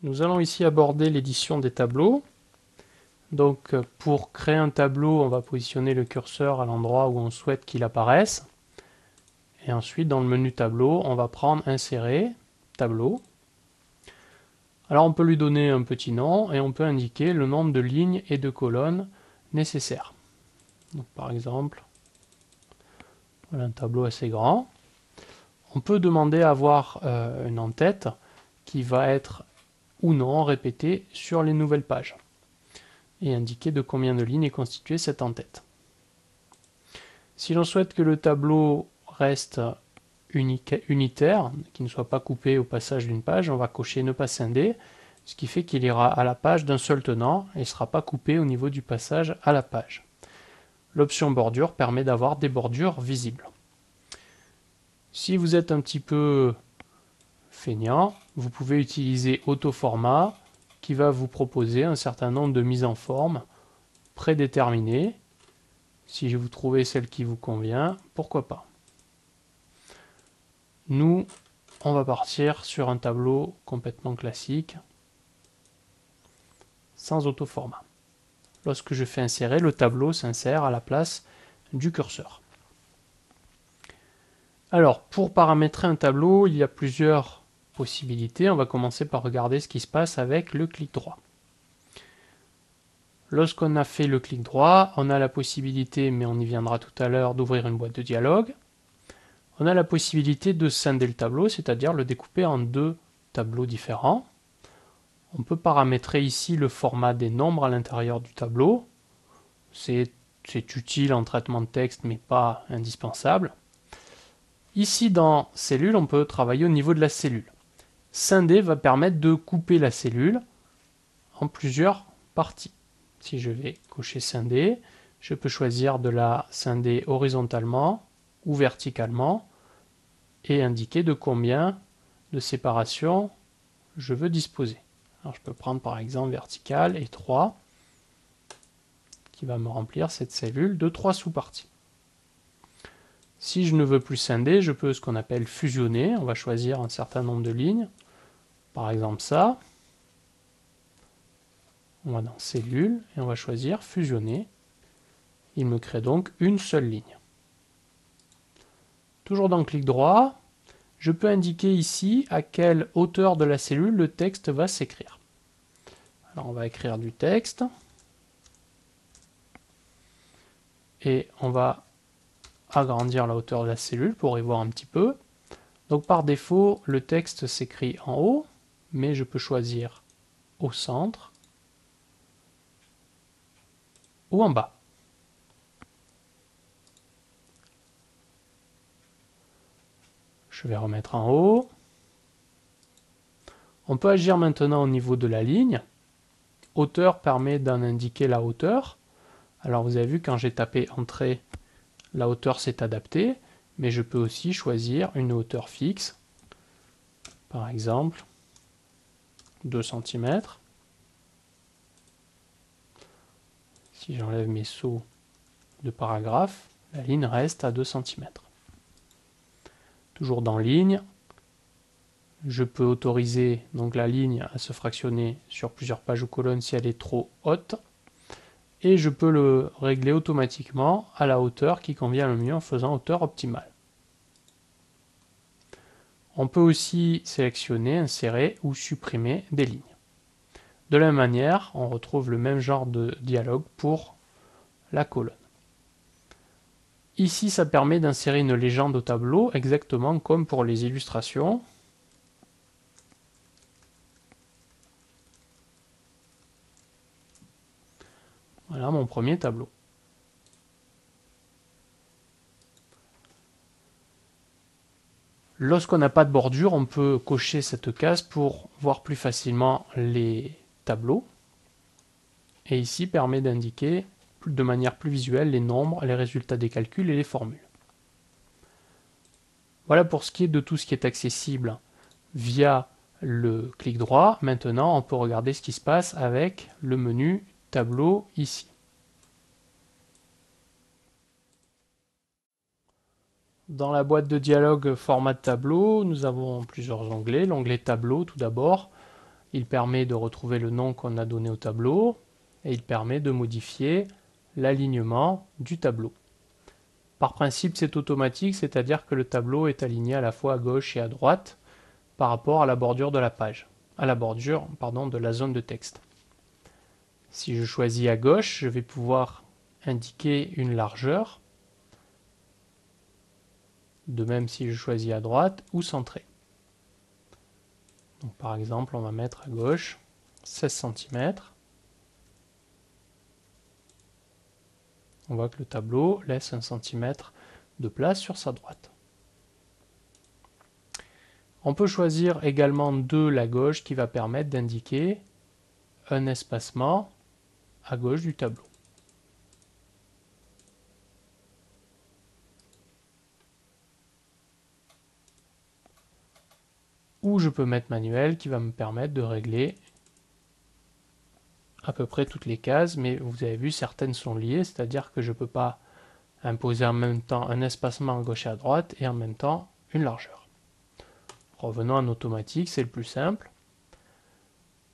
Nous allons ici aborder l'édition des tableaux. Donc pour créer un tableau, on va positionner le curseur à l'endroit où on souhaite qu'il apparaisse. Et ensuite, dans le menu tableau, on va prendre Insérer, Tableau. Alors on peut lui donner un petit nom et on peut indiquer le nombre de lignes et de colonnes nécessaires. Donc, par exemple, voilà un tableau assez grand. On peut demander à avoir une en-tête qui va être ou non répétée sur les nouvelles pages et indiquer de combien de lignes est constituée cette en-tête. Si l'on souhaite que le tableau reste unitaire, qu'il ne soit pas coupé au passage d'une page, on va cocher ne pas scinder, ce qui fait qu'il ira à la page d'un seul tenant et ne sera pas coupé au niveau du passage à la page. L'option bordure permet d'avoir des bordures visibles. Si vous êtes un petit peu feignant, vous pouvez utiliser Autoformat qui va vous proposer un certain nombre de mises en forme prédéterminées. Si vous trouvez celle qui vous convient, pourquoi pas. Nous, on va partir sur un tableau complètement classique, sans autoformat. Lorsque je fais insérer, le tableau s'insère à la place du curseur. Alors, pour paramétrer un tableau, il y a plusieurs possibilités. On va commencer par regarder ce qui se passe avec le clic droit. Lorsqu'on a fait le clic droit, on a la possibilité, mais on y viendra tout à l'heure, d'ouvrir une boîte de dialogue. On a la possibilité de scinder le tableau, c'est-à-dire le découper en deux tableaux différents. On peut paramétrer ici le format des nombres à l'intérieur du tableau. C'est utile en traitement de texte, mais pas indispensable. Ici, dans Cellule, on peut travailler au niveau de la cellule. Scinder va permettre de couper la cellule en plusieurs parties. Si je vais cocher Scinder, je peux choisir de la scinder horizontalement ou verticalement et indiquer de combien de séparation je veux disposer. Alors je peux prendre par exemple vertical et 3 qui va me remplir cette cellule de 3 sous-parties. Si je ne veux plus scinder, je peux ce qu'on appelle fusionner. On va choisir un certain nombre de lignes. Par exemple ça. On va dans Cellule et on va choisir Fusionner. Il me crée donc une seule ligne. Toujours dans le clic droit, je peux indiquer ici à quelle hauteur de la cellule le texte va s'écrire. Alors on va écrire du texte. Et on va agrandir la hauteur de la cellule pour y voir un petit peu. Donc par défaut, le texte s'écrit en haut, mais je peux choisir au centre ou en bas. Je vais remettre en haut. On peut agir maintenant au niveau de la ligne. Hauteur permet d'en indiquer la hauteur. Alors vous avez vu, quand j'ai tapé Entrée, la hauteur s'est adaptée, mais je peux aussi choisir une hauteur fixe, par exemple 2 cm. Si j'enlève mes sauts de paragraphe, la ligne reste à 2 cm. Toujours dans ligne, je peux autoriser donc la ligne à se fractionner sur plusieurs pages ou colonnes si elle est trop haute. Et je peux le régler automatiquement à la hauteur qui convient le mieux en faisant hauteur optimale. On peut aussi sélectionner, insérer ou supprimer des lignes. De la même manière, on retrouve le même genre de dialogue pour la colonne. Ici, ça permet d'insérer une légende au tableau, exactement comme pour les illustrations. Voilà mon premier tableau. Lorsqu'on n'a pas de bordure, on peut cocher cette case pour voir plus facilement les tableaux. Et ici permet d'indiquer de manière plus visuelle les nombres, les résultats des calculs et les formules. Voilà pour ce qui est de tout ce qui est accessible via le clic droit. Maintenant, on peut regarder ce qui se passe avec le menu tableau ici. Dans la boîte de dialogue format de tableau, nous avons plusieurs onglets. L'onglet tableau tout d'abord Il permet de retrouver le nom qu'on a donné au tableau et il permet de modifier l'alignement du tableau. Par principe, c'est automatique, c'est-à-dire que le tableau est aligné à la fois à gauche et à droite par rapport à la bordure de la page, à la bordure, pardon, de la zone de texte. Si je choisis à gauche, je vais pouvoir indiquer une largeur, de même si je choisis à droite ou centré. Donc, par exemple, on va mettre à gauche 16 cm. On voit que le tableau laisse 1 cm de place sur sa droite. On peut choisir également de la gauche qui va permettre d'indiquer un espacement à gauche du tableau. Ou je peux mettre manuel qui va me permettre de régler à peu près toutes les cases, mais vous avez vu, certaines sont liées, c'est-à-dire que je ne peux pas imposer en même temps un espacement à gauche et à droite et en même temps une largeur. Revenons en automatique, c'est le plus simple.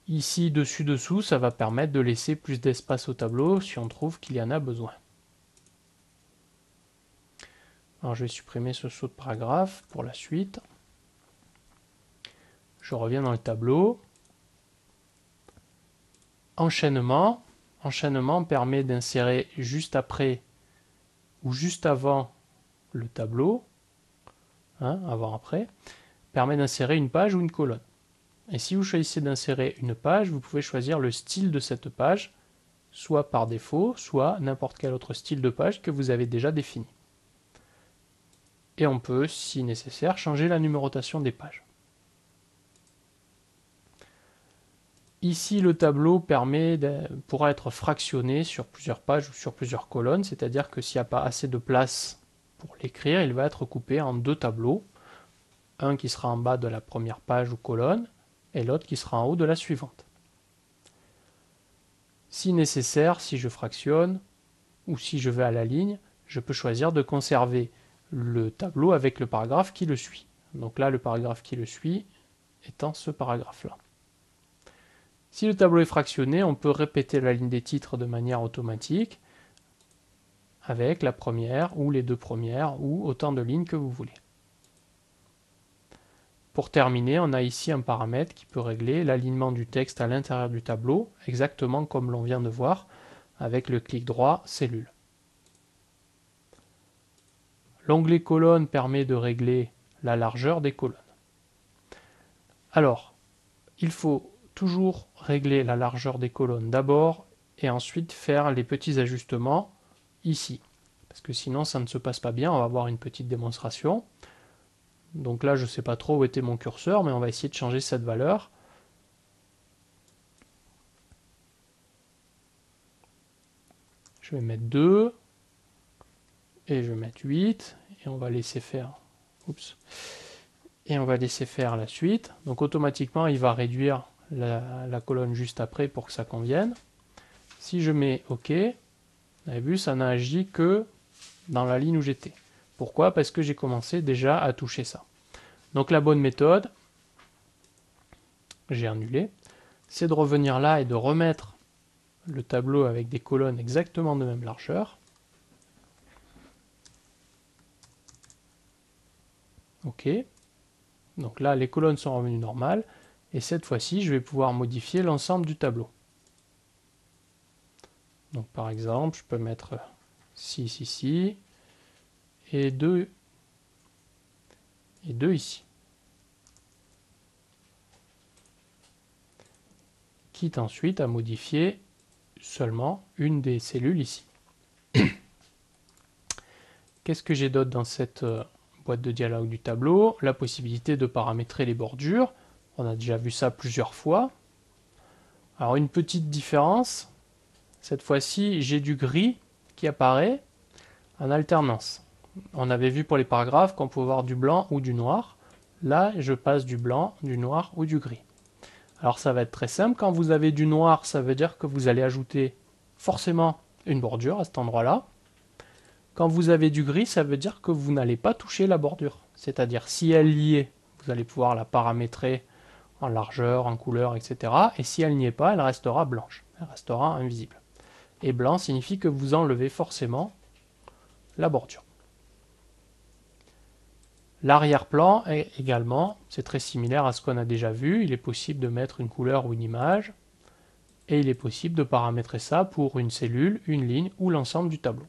Ici, dessus-dessous, ça va permettre de laisser plus d'espace au tableau si on trouve qu'il y en a besoin. Alors je vais supprimer ce saut de paragraphe pour la suite. Je reviens dans le tableau. Enchaînement. Enchaînement permet d'insérer juste après ou juste avant le tableau, avant-après, permet d'insérer une page ou une colonne. Et si vous choisissez d'insérer une page, vous pouvez choisir le style de cette page, soit par défaut, soit n'importe quel autre style de page que vous avez déjà défini. Et on peut, si nécessaire, changer la numérotation des pages. Ici, le tableau pourra être fractionné sur plusieurs pages ou sur plusieurs colonnes, c'est-à-dire que s'il n'y a pas assez de place pour l'écrire, il va être coupé en deux tableaux, un qui sera en bas de la première page ou colonne, et l'autre qui sera en haut de la suivante. Si nécessaire, si je fractionne, ou si je vais à la ligne, je peux choisir de conserver le tableau avec le paragraphe qui le suit. Donc là, le paragraphe qui le suit étant ce paragraphe-là. Si le tableau est fractionné, on peut répéter la ligne des titres de manière automatique avec la première ou les deux premières ou autant de lignes que vous voulez. Pour terminer, on a ici un paramètre qui peut régler l'alignement du texte à l'intérieur du tableau, exactement comme l'on vient de voir avec le clic droit Cellule. L'onglet colonne permet de régler la largeur des colonnes. Alors, il faut toujours régler la largeur des colonnes d'abord et ensuite faire les petits ajustements ici. Parce que sinon ça ne se passe pas bien, on va voir une petite démonstration. Donc là je ne sais pas trop où était mon curseur, mais on va essayer de changer cette valeur. Je vais mettre 2 et je vais mettre 8 et on va laisser faire. Oups. Et on va laisser faire la suite. Donc automatiquement il va réduire la colonne juste après pour que ça convienne. Si je mets OK, vous avez vu, ça n'a agi que dans la ligne où j'étais. Pourquoi? Parce que j'ai commencé déjà à toucher ça. Donc la bonne méthode, j'ai annulé, c'est de revenir là et de remettre le tableau avec des colonnes exactement de même largeur. OK. Donc là, les colonnes sont revenues normales. Et cette fois-ci, je vais pouvoir modifier l'ensemble du tableau. Donc par exemple, je peux mettre 6 ici et 2 ici. Quitte ensuite à modifier seulement une des cellules ici. Qu'est-ce que j'ai d'autre dans cette boîte de dialogue du tableau? La possibilité de paramétrer les bordures. On a déjà vu ça plusieurs fois. Alors une petite différence. Cette fois-ci, j'ai du gris qui apparaît en alternance. On avait vu pour les paragraphes qu'on pouvait avoir du blanc ou du noir. Là, je passe du blanc, du noir ou du gris. Alors ça va être très simple. Quand vous avez du noir, ça veut dire que vous allez ajouter forcément une bordure à cet endroit-là. Quand vous avez du gris, ça veut dire que vous n'allez pas toucher la bordure. C'est-à-dire si elle y est, vous allez pouvoir la paramétrer en largeur, en couleur, etc. Et si elle n'y est pas, elle restera blanche, elle restera invisible. Et blanc signifie que vous enlevez forcément la bordure. L'arrière-plan est également, c'est très similaire à ce qu'on a déjà vu, il est possible de mettre une couleur ou une image, et il est possible de paramétrer ça pour une cellule, une ligne ou l'ensemble du tableau.